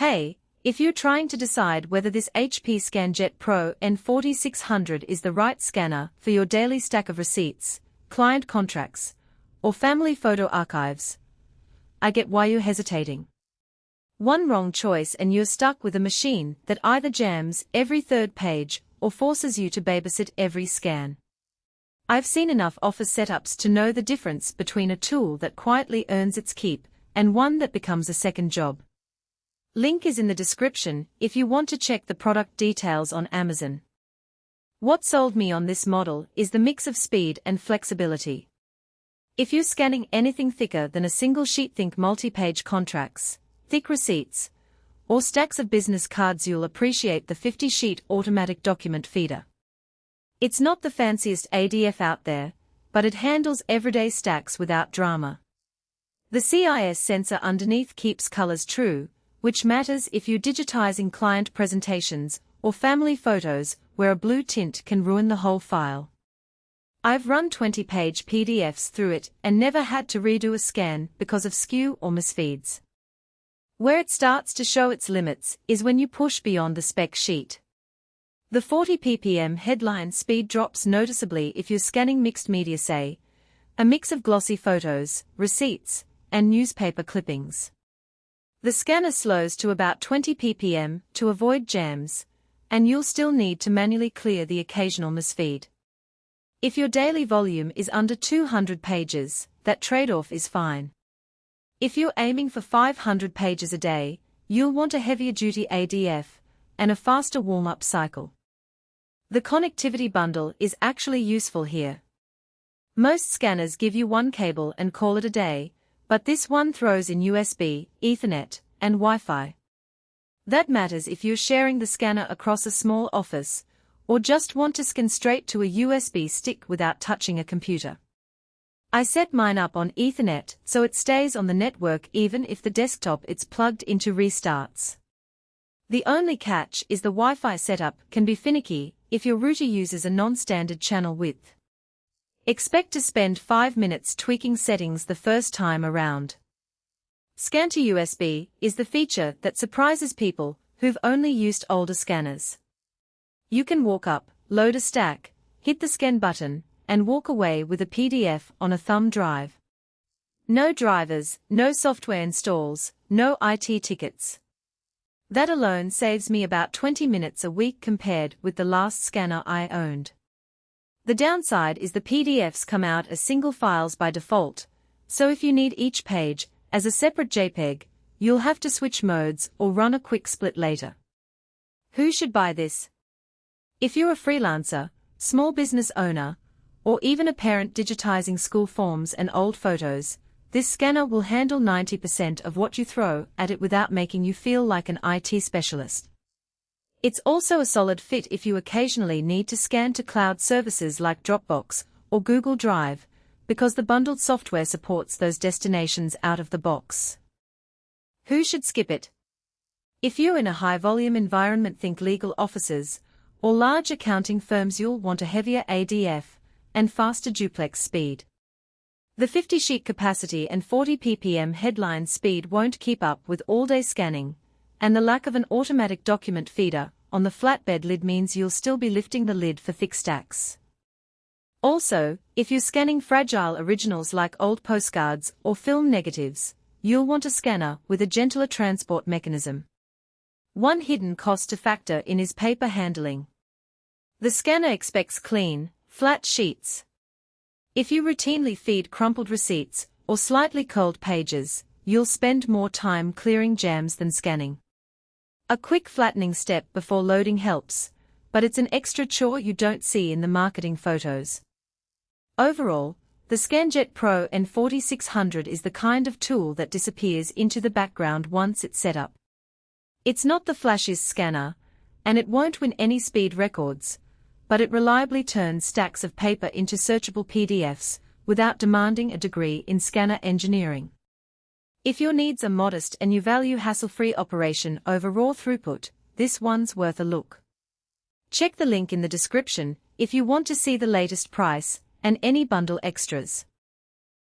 Hey, if you're trying to decide whether this HP ScanJet Pro N4600 is the right scanner for your daily stack of receipts, client contracts, or family photo archives, I get why you're hesitating. One wrong choice and you're stuck with a machine that either jams every third page or forces you to babysit every scan. I've seen enough office setups to know the difference between a tool that quietly earns its keep and one that becomes a second job. Link is in the description if you want to check the product details on Amazon. What sold me on this model is the mix of speed and flexibility. If you're scanning anything thicker than a single sheet, think multi-page contracts, thick receipts, or stacks of business cards, you'll appreciate the 50-sheet automatic document feeder. It's not the fanciest ADF out there, but it handles everyday stacks without drama. The CIS sensor underneath keeps colors true, which matters if you're digitizing client presentations or family photos where a blue tint can ruin the whole file. I've run 20-page PDFs through it and never had to redo a scan because of skew or misfeeds. Where it starts to show its limits is when you push beyond the spec sheet. The 40 ppm headline speed drops noticeably if you're scanning mixed media, say, a mix of glossy photos, receipts, and newspaper clippings. The scanner slows to about 20 ppm to avoid jams, and you'll still need to manually clear the occasional misfeed. If your daily volume is under 200 pages, that trade-off is fine. If you're aiming for 500 pages a day, you'll want a heavier-duty ADF and a faster warm-up cycle. The connectivity bundle is actually useful here. Most scanners give you one cable and call it a day, but this one throws in USB, Ethernet, and Wi-Fi. That matters if you're sharing the scanner across a small office, or just want to scan straight to a USB stick without touching a computer. I set mine up on Ethernet so it stays on the network even if the desktop it's plugged into restarts. The only catch is the Wi-Fi setup can be finicky if your router uses a non-standard channel width. Expect to spend 5 minutes tweaking settings the first time around. Scan to USB is the feature that surprises people who've only used older scanners. You can walk up, load a stack, hit the scan button, and walk away with a PDF on a thumb drive. No drivers, no software installs, no IT tickets. That alone saves me about 20 minutes a week compared with the last scanner I owned. The downside is the PDFs come out as single files by default, so if you need each page as a separate JPEG, you'll have to switch modes or run a quick split later. Who should buy this? If you're a freelancer, small business owner, or even a parent digitizing school forms and old photos, this scanner will handle 90% of what you throw at it without making you feel like an IT specialist. It's also a solid fit if you occasionally need to scan to cloud services like Dropbox or Google Drive, because the bundled software supports those destinations out of the box. Who should skip it? If you're in a high-volume environment, think legal offices or large accounting firms, you'll want a heavier ADF and faster duplex speed. The 50-sheet capacity and 40 ppm headline speed won't keep up with all-day scanning, and the lack of an automatic document feeder on the flatbed lid means you'll still be lifting the lid for thick stacks. Also, if you're scanning fragile originals like old postcards or film negatives, you'll want a scanner with a gentler transport mechanism. One hidden cost to factor in is paper handling. The scanner expects clean, flat sheets. If you routinely feed crumpled receipts or slightly curled pages, you'll spend more time clearing jams than scanning. A quick flattening step before loading helps, but it's an extra chore you don't see in the marketing photos. Overall, the ScanJet Pro N4600 is the kind of tool that disappears into the background once it's set up. It's not the flashiest scanner, and it won't win any speed records, but it reliably turns stacks of paper into searchable PDFs without demanding a degree in scanner engineering. If your needs are modest and you value hassle-free operation over raw throughput, this one's worth a look. Check the link in the description if you want to see the latest price and any bundle extras.